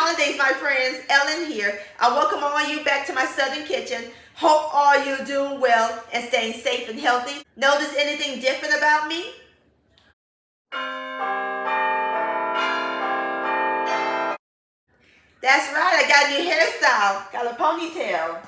holidays, my friends. Ellen here. I welcome all you back to my southern kitchen. Hope all you're doing well and staying safe and healthy. Notice anything different about me? That's right, I got a new hairstyle. Got a ponytail.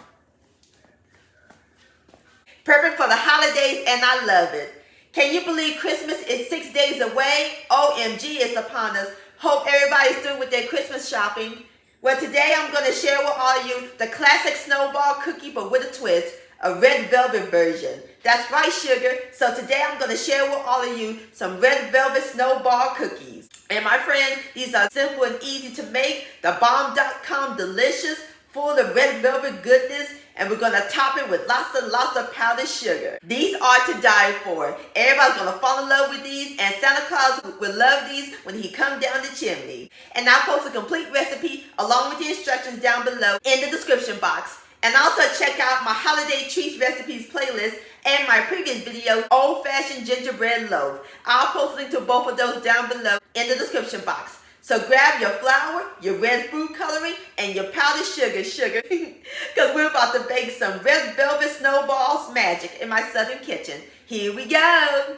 Perfect for the holidays, and I love it. Can you believe Christmas is 6 days away? OMG, it's upon us. Hope everybody's through with their Christmas shopping. Well, today I'm going to share with all of you the classic Snowball cookie, but with a twist, a red velvet version. That's right, sugar. So today I'm going to share with all of you some red velvet Snowball cookies. And my friends, these are simple and easy to make. The bomb.com delicious, full of red velvet goodness. And we're going to top it with lots of powdered sugar. These are to die for. Everybody's going to fall in love with these, and Santa Claus will love these when he comes down the chimney. And I'll post a complete recipe along with the instructions down below in the description box. And also check out my holiday treats recipes playlist and my previous video, old-fashioned gingerbread loaf. I'll post a link to both of those down below in the description box. So grab your flour, your red food coloring, and your powdered sugar, because we're about to bake some red velvet snowballs magic in my southern kitchen. Here we go.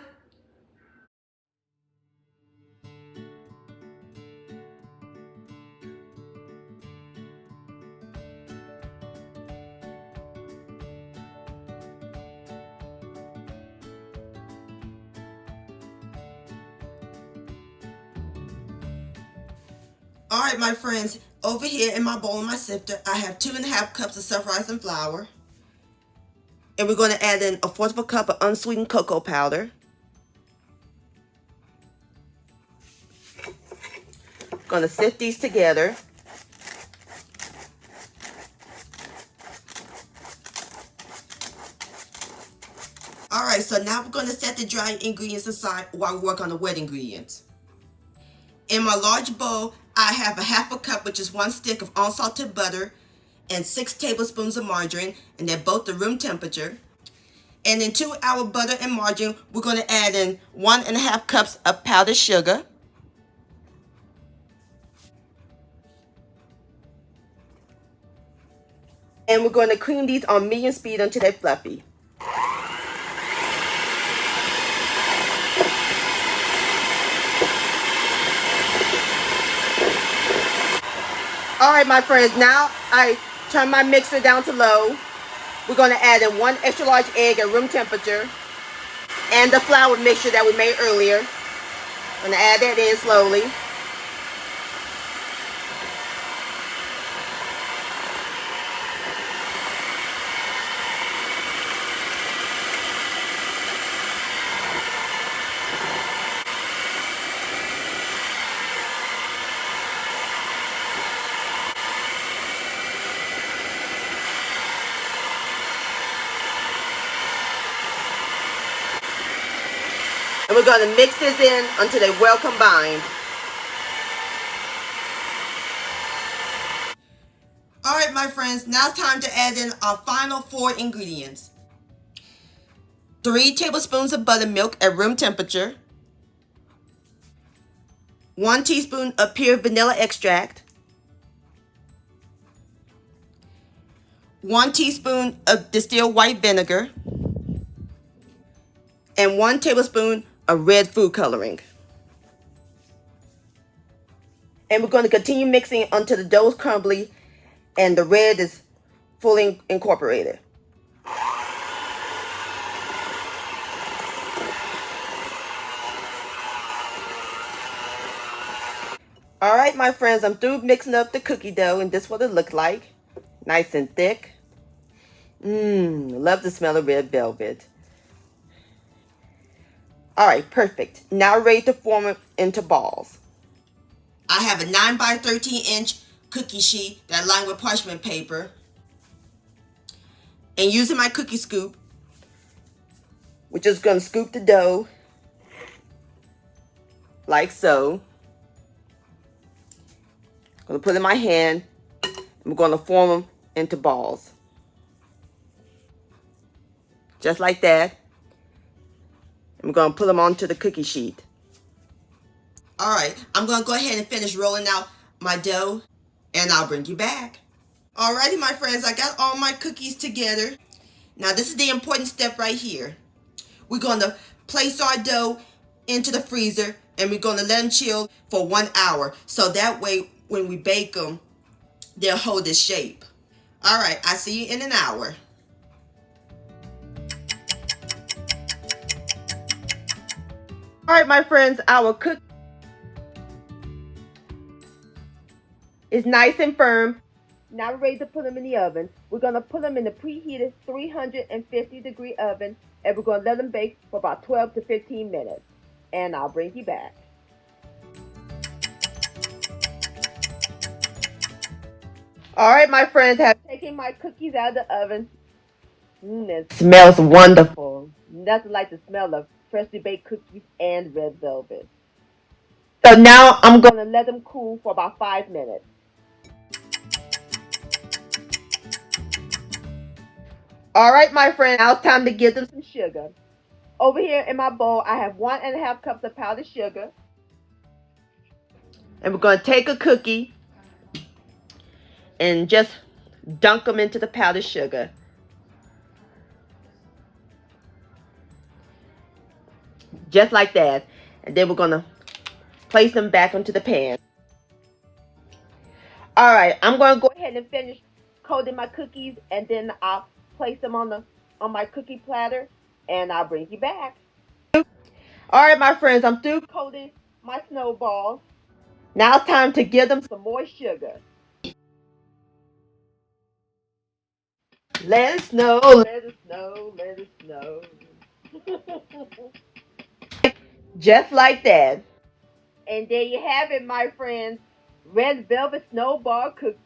All right, my friends, over here in my bowl in my sifter, I have 2½ cups of self-rising flour. And we're going to add in 1/4 of a cup of unsweetened cocoa powder. Going to sift these together. All right, so now we're going to set the dry ingredients aside while we work on the wet ingredients. In my large bowl, I have 1/2 cup, which is 1 stick of unsalted butter, and 6 tablespoons of margarine, and they're both at room temperature. And into our butter and margarine, we're going to add in 1½ cups of powdered sugar. And we're going to cream these on medium speed until they're fluffy. All right, my friends, now I turn my mixer down to low. We're going to add in 1 extra large egg at room temperature and the flour mixture that we made earlier. I'm going to add that in slowly. And we're going to mix this in until they're well combined. All right, my friends, now it's time to add in our final 4 ingredients. 3 tablespoons of buttermilk at room temperature. 1 teaspoon of pure vanilla extract. 1 teaspoon of distilled white vinegar. And 1 tablespoon of red food coloring. And we're going to continue mixing until the dough is crumbly and the red is fully incorporated. All right, my friends, I'm through mixing up the cookie dough, and this is what it looks like. Nice and thick. Love the smell of red velvet. All right, perfect. Now ready to form it into balls. I have a 9 by 13 inch cookie sheet that lined with parchment paper. And using my cookie scoop, we're just going to scoop the dough like so. I'm going to put it in my hand, and we're going to form them into balls. Just like that. I'm going to put them onto the cookie sheet. All right, I'm going to go ahead and finish rolling out my dough. and I'll bring you back. Alrighty, my friends, I got all my cookies together. Now this is the important step right here. We're going to place our dough into the freezer and we're going to let them chill for 1 hour. So that way when we bake them, they'll hold this shape. Alright, I see you in an hour. Alright, my friends, our cookie is nice and firm. Now we're ready to put them in the oven. We're going to put them in the preheated 350-degree oven, and we're going to let them bake for about 12 to 15 minutes. And I'll bring you back. Alright, my friends, I have taken my cookies out of the oven. It smells wonderful. Nothing like the smell of freshly baked cookies and red velvet. So now I'm going to let them cool for about 5 minutes. Alright, my friend, now it's time to give them some sugar. Over here in my bowl, I have 1.5 cups of powdered sugar. And we're going to take a cookie and just dunk them into the powdered sugar. Just like that. And then we're going to place them back onto the pan. Alright, I'm going to go ahead and finish coating my cookies, and then I'll place them on my cookie platter, and I'll bring you back. Alright, my friends, I'm through coating my snowballs. Now it's time to give them some more sugar. Let it snow, let it snow, let it snow. Just like that. And there you have it, my friends. Red velvet snowball cookies.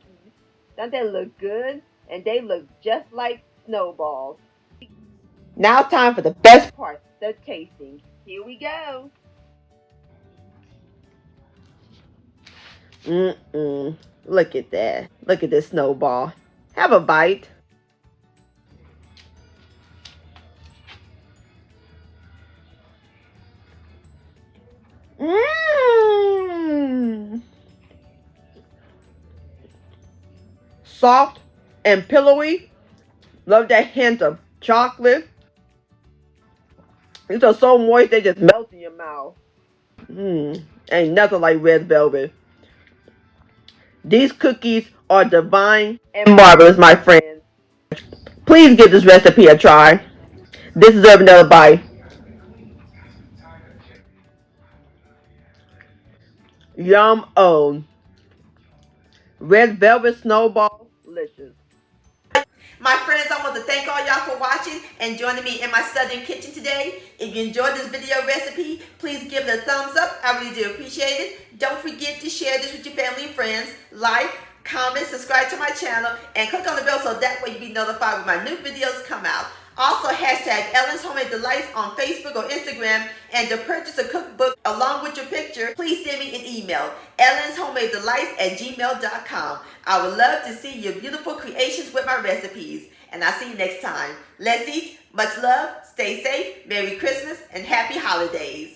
Don't they look good? And they look just like snowballs. Now it's time for the best part, the tasting. Here we go. Look at that. Look at this snowball. Have a bite. Soft and pillowy. Love that hint of chocolate. These are so moist they just melt in your mouth. Ain't nothing like red velvet. These cookies are divine and marvelous, my friends. Please give this recipe a try. This deserves another bite. Yum oh. Red velvet snowball, delicious. My friends, I want to thank all y'all for watching and joining me in my southern kitchen today. If you enjoyed this video recipe, please give it a thumbs up. I really do appreciate it. Don't forget to share this with your family and friends. Like, comment, subscribe to my channel, and click on the bell so that way you'll be notified when my new videos come out. Also, hashtag Ellen's Homemade Delights on Facebook or Instagram. And to purchase a cookbook along with your picture, please send me an email, ellenshomemadedelights@gmail.com. I would love to see your beautiful creations with my recipes. And I'll see you next time. Let's eat. Much love. Stay safe. Merry Christmas and Happy Holidays.